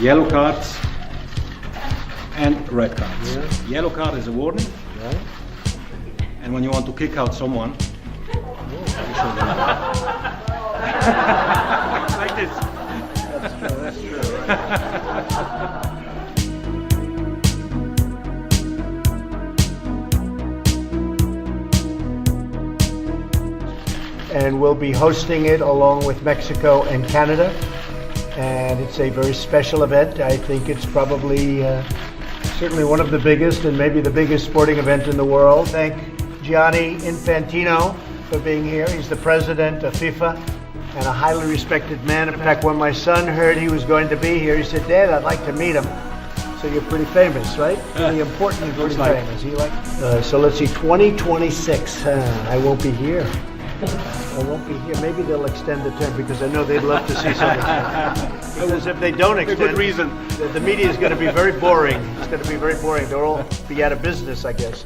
yellow cards and red cards. Yeah. Yellow card is a warning, Right? and when you want to kick out someone, you show them. Like this. That's true. Right? And we'll be hosting it along with Mexico and Canada. And it's a very special event. I think it's probably certainly one of the biggest and maybe the biggest sporting event in the world. Thank Gianni Infantino for being here. He's the president of FIFA and a highly respected man. In fact, when my son heard he was going to be here, he said, "Dad, I'd like to meet him." So you're pretty famous, right? Pretty important and pretty like. famous. You like? So let's see, 2026. I won't be here. I won't be here. Maybe they'll extend the term because I know they'd love to see something. Because if they don't extend, good reason. the media is going to be very boring. It's going to be very boring. They'll all be out of business, I guess.